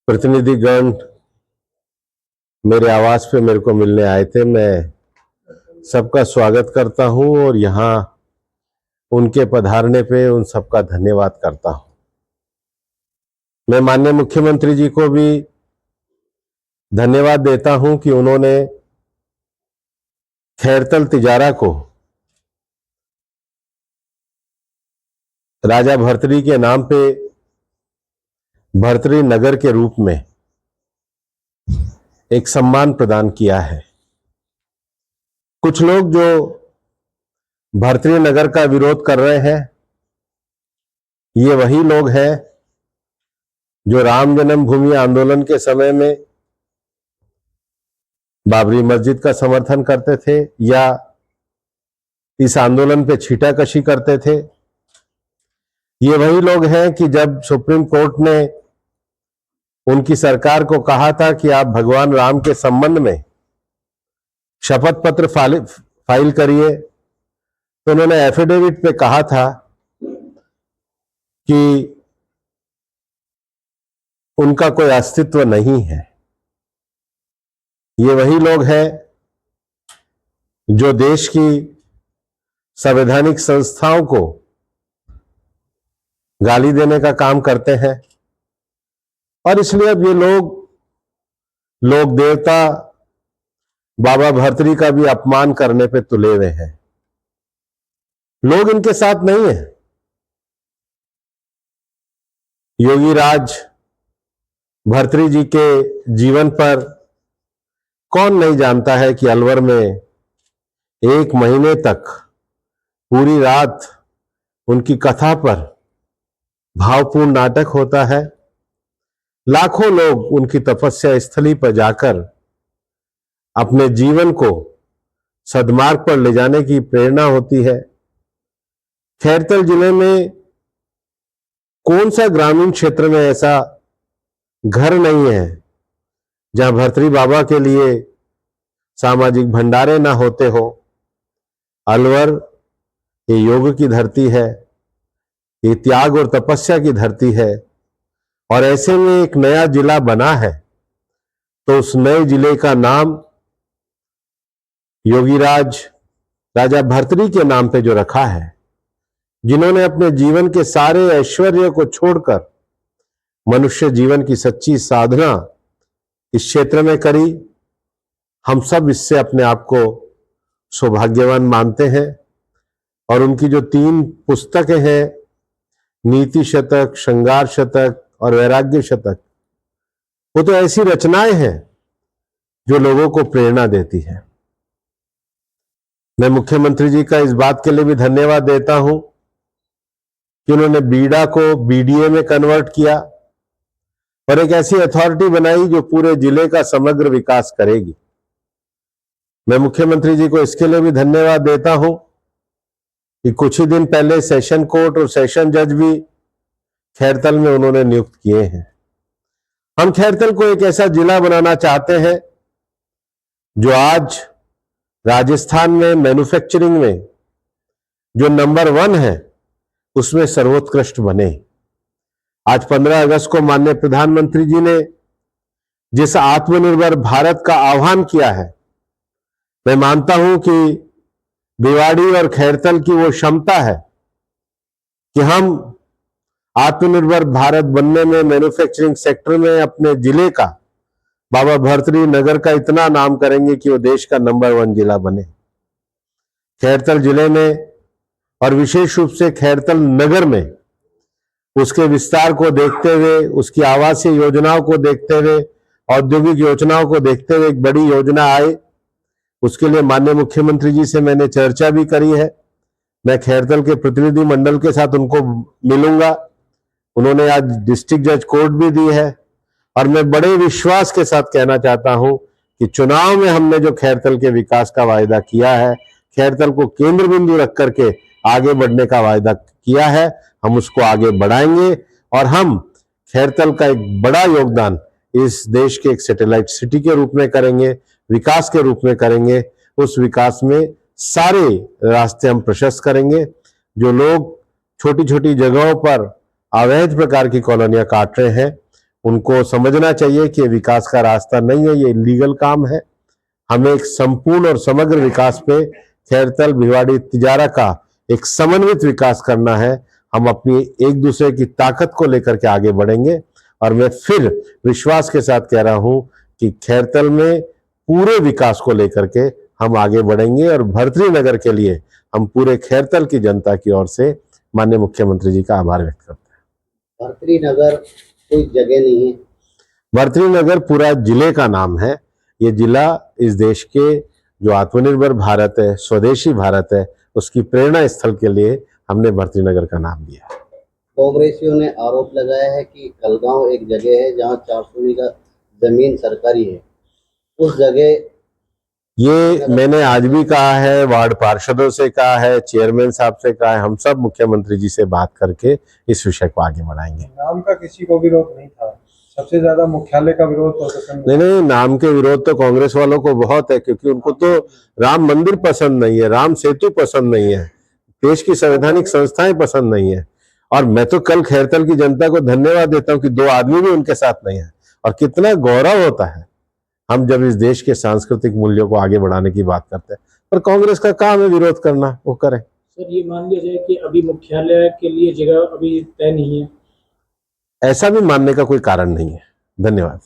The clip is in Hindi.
प्रतिनिधिगण मेरे आवास पे मेरे को मिलने आए थे। मैं सबका स्वागत करता हूं और यहाँ उनके पधारने पे उन सबका धन्यवाद करता हूं। मैं माननीय मुख्यमंत्री जी को भी धन्यवाद देता हूं कि उन्होंने खैरतल तिजारा को राजा भर्तृहरि के नाम पे भर्तृहरि नगर के रूप में एक सम्मान प्रदान किया है। कुछ लोग जो भर्तृहरि नगर का विरोध कर रहे हैं, ये वही लोग हैं जो राम जन्मभूमि आंदोलन के समय में बाबरी मस्जिद का समर्थन करते थे या इस आंदोलन पे छीटाकशी करते थे। ये वही लोग हैं कि जब सुप्रीम कोर्ट ने उनकी सरकार को कहा था कि आप भगवान राम के संबंध में शपथ पत्र फाइल करिए, तो उन्होंने एफिडेविट पे कहा था कि उनका कोई अस्तित्व नहीं है। ये वही लोग हैं जो देश की संवैधानिक संस्थाओं को गाली देने का काम करते हैं और इसलिए अब ये लोग देवता बाबा भर्तृहरि का भी अपमान करने पे तुले हुए हैं। लोग इनके साथ नहीं है। योगी राज भर्तृहरि जी के जीवन पर कौन नहीं जानता है कि अलवर में 1 महीने तक पूरी रात उनकी कथा पर भावपूर्ण नाटक होता है। लाखों लोग उनकी तपस्या स्थली पर जाकर अपने जीवन को सद्मार्ग पर ले जाने की प्रेरणा होती है। खैरतल जिले में कौन सा ग्रामीण क्षेत्र में ऐसा घर नहीं है जहां भर्तृहरि बाबा के लिए सामाजिक भंडारे ना होते हो। अलवर ये योग की धरती है, ये त्याग और तपस्या की धरती है और ऐसे में एक नया जिला बना है तो उस नए जिले का नाम योगीराज राजा भर्तृहरि के नाम पे जो रखा है, जिन्होंने अपने जीवन के सारे ऐश्वर्य को छोड़कर मनुष्य जीवन की सच्ची साधना इस क्षेत्र में करी। हम सब इससे अपने आप को सौभाग्यवान मानते हैं और उनकी जो 3 पुस्तकें हैं, नीति शतक, श्रृंगार शतक और वैराग्य शतक, वो तो ऐसी रचनाएं हैं जो लोगों को प्रेरणा देती है। मैं मुख्यमंत्री जी का इस बात के लिए भी धन्यवाद देता हूं कि उन्होंने बीडा को बीडीए में कन्वर्ट किया और एक ऐसी अथॉरिटी बनाई जो पूरे जिले का समग्र विकास करेगी। मैं मुख्यमंत्री जी को इसके लिए भी धन्यवाद देता हूं कि कुछ ही दिन पहले सेशन कोर्ट और सेशन जज भी खैरतल में उन्होंने नियुक्त किए हैं। हम खैरतल को एक ऐसा जिला बनाना चाहते हैं जो आज राजस्थान में मैन्युफैक्चरिंग में जो नंबर 1 है उसमें सर्वोत्कृष्ट बने। आज 15 अगस्त को माननीय प्रधानमंत्री जी ने जिस आत्मनिर्भर भारत का आह्वान किया है, मैं मानता हूं कि भिवाड़ी और खैरतल की वो क्षमता है कि हम आत्मनिर्भर भारत बनने में मैन्युफैक्चरिंग सेक्टर में अपने जिले का, बाबा भर्तृहरि नगर का इतना नाम करेंगे कि वो देश का नंबर 1 जिला बने। खैरतल जिले में और विशेष रूप से खैरतल नगर में उसके विस्तार को देखते हुए, उसकी आवासीय योजनाओं को देखते हुए, औद्योगिक योजनाओं को देखते हुए एक बड़ी योजना आए, उसके लिए माननीय मुख्यमंत्री जी से मैंने चर्चा भी करी है। मैं खैरतल के प्रतिनिधि मंडल के साथ उनको मिलूंगा। उन्होंने आज डिस्ट्रिक्ट जज कोर्ट भी दी है और मैं बड़े विश्वास के साथ कहना चाहता हूं कि चुनाव में हमने जो खैरतल के विकास का वायदा किया है, खैरतल को केंद्र बिंदु रख करके आगे बढ़ने का वायदा किया है, हम उसको आगे बढ़ाएंगे और हम खैरतल का एक बड़ा योगदान इस देश के एक सैटेलाइट सिटी के रूप में करेंगे, विकास के रूप में करेंगे। उस विकास में सारे रास्ते हम प्रशस्त करेंगे। जो लोग छोटी छोटी जगहों पर अवैध प्रकार की कॉलोनियां काट रहे हैं, उनको समझना चाहिए कि ये विकास का रास्ता नहीं है, ये लीगल काम है। हमें एक संपूर्ण और समग्र विकास पे खैरतल भिवाड़ी तिजारा का एक समन्वित विकास करना है। हम अपनी एक दूसरे की ताकत को लेकर के आगे बढ़ेंगे और मैं फिर विश्वास के साथ कह रहा हूं कि खैरतल में पूरे विकास को लेकर के हम आगे बढ़ेंगे और भर्तृ नगर के लिए हम पूरे खैरतल की जनता की ओर से माननीय मुख्यमंत्री जी का आभार व्यक्त करते हैं। भर्तृ नगर कोई जगह नहीं है, भर्तृ नगर पूरा जिले का नाम है। ये जिला इस देश के जो आत्मनिर्भर भारत है, स्वदेशी भारत है, उसकी प्रेरणा स्थल के लिए हमने भर्तृ नगर का नाम दिया है। कांग्रेसियों ने आरोप लगाया है कि कलगांव एक जगह है जहां 400 बीघा जमीन सरकारी है, उस जगह ये मैंने आज भी कहा है, वार्ड पार्षदों से कहा है, चेयरमैन साहब से कहा है, हम सब मुख्यमंत्री जी से बात करके इस विषय को आगे बढ़ाएंगे। नाम का किसी को विरोध नहीं था, सबसे ज्यादा मुख्यालय का विरोध प्रदर्शन। नहीं, नाम के विरोध तो कांग्रेस वालों को बहुत है, क्योंकि उनको तो राम मंदिर पसंद नहीं है, राम सेतु पसंद नहीं है, देश की संवैधानिक संस्थाएं पसंद नहीं है। और मैं तो कल खैरतल की जनता को धन्यवाद देता हूं कि 2 आदमी भी उनके साथ नहीं है। और कितना गौरव होता है हम जब इस देश के सांस्कृतिक मूल्यों को आगे बढ़ाने की बात करते हैं। पर कांग्रेस का काम है विरोध करना, वो करें। सर, ये मान लिया जाए कि अभी मुख्यालय के लिए जगह अभी तय नहीं है, ऐसा भी मानने का कोई कारण नहीं है। धन्यवाद।